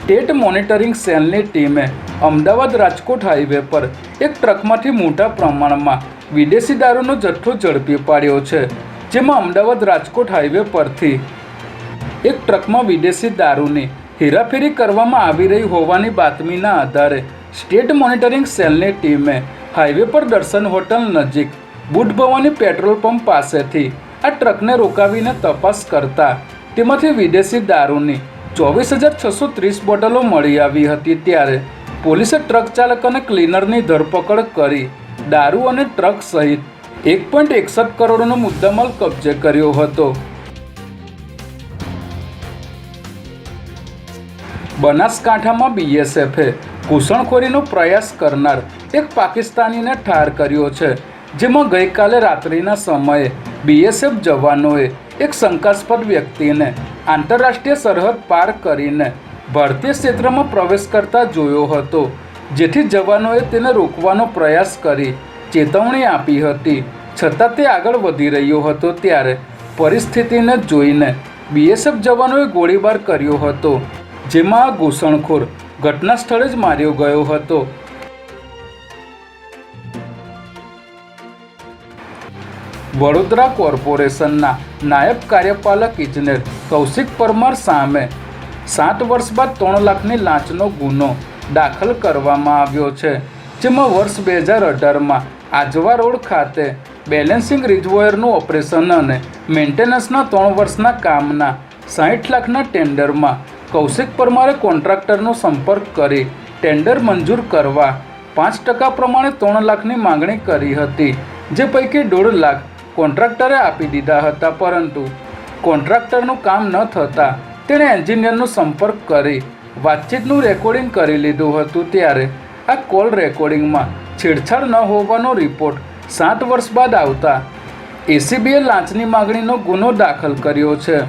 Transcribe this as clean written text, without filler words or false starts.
State monitoring સેલની ટીમે Ahmedabad Rajkot highway પર એક ટ્રકમાંથી મોટા પ્રમાણમાં વિદેશી દારૂનો જથ્થો ઝડપી પાડ્યો છે, જેમાં અમદાવાદ રાજકોટ હાઈવે પરથી એક ટ્રકમાં વિદેશી દારૂની હેરાફેરી કરવામાં આવી રહી હોવાની બાતમીના આધારે સ્ટેટ મોનિટરિંગ સેલની ટીમે હાઈવે પર દર્શન હોટલ નજીક બુદ્ધ ભવાની પેટ્રોલ પંપ પાસેથી આ ટ્રકને રોકાવીને તપાસ કરતા તેમાંથી વિદેશી દારૂની 24,630 બોટલો મળી આવી હતી। ત્યારે પોલીસે ટ્રક ચાલક અને ક્લીનરની ધરપકડ કરી દારૂ અને ટ્રક સહિત 1.61 કરોડનો મુદ્દામાલ કબજે કર્યો હતો। બનાસકાંઠામાં બીએસએફે ઘૂસણખોરીનો પ્રયાસ કરનાર એક પાકિસ્તાનીને ઠાર કર્યો છે, જેમાં ગઈકાલે રાત્રિના સમયે બીએસએફ જવાનોએ એક શંકાસ્પદ વ્યક્તિને આંતરરાષ્ટ્રીય સરહદ પાર કરીને ભારતીય ક્ષેત્રમાં પ્રવેશ કરતા જોયો હતો, જેથી જવાનોએ તેને રોકવાનો પ્રયાસ કરી ચેતવણી આપી હતી, છતાં તે આગળ વધી રહ્યો હતો। ત્યારે પરિસ્થિતિને જોઈને બીએસએફ જવાનોએ ગોળીબાર કર્યો હતો, જેમાં આ ઘૂસણખોર ઘટના સ્થળે જ માર્યો ગયો હતો। વડોદરા કોર્પોરેશનના નાયબ કાર્યપાલક ઇજનેર કૌશિક પરમાર સામે 7 વર્ષ બાદ 3 લાખની લાંચનો ગુનો દાખલ કરવામાં આવ્યો છે, જેમાં વર્ષ 2018માં આજવા રોડ ખાતે બેલેન્સિંગ રિઝર્વોયરનું ઓપરેશન અને મેન્ટેનન્સના 3 વર્ષના કામના 60 લાખના ટેન્ડરમાં કૌશિક પરમારે કોન્ટ્રાક્ટરનો સંપર્ક કરી ટેન્ડર મંજૂર કરવા 5% પ્રમાણે 3 લાખની માંગણી કરી હતી, જે પૈકી 1.5 લાખ કોન્ટ્રાક્ટરે આપી દીધા હતા, પરંતુ કોન્ટ્રાક્ટરનું કામ ન થતાં તેણે એન્જિનિયરનો સંપર્ક કરી વાતચીતનું રેકોર્ડિંગ કરી લીધું હતું। ત્યારે આ કોલ રેકોર્ડિંગમાં છેડછાડ ન હોવાનો રિપોર્ટ 7 વર્ષ બાદ આવતા એસીબીએ લાંચની માગણીનો ગુનો દાખલ કર્યો છે।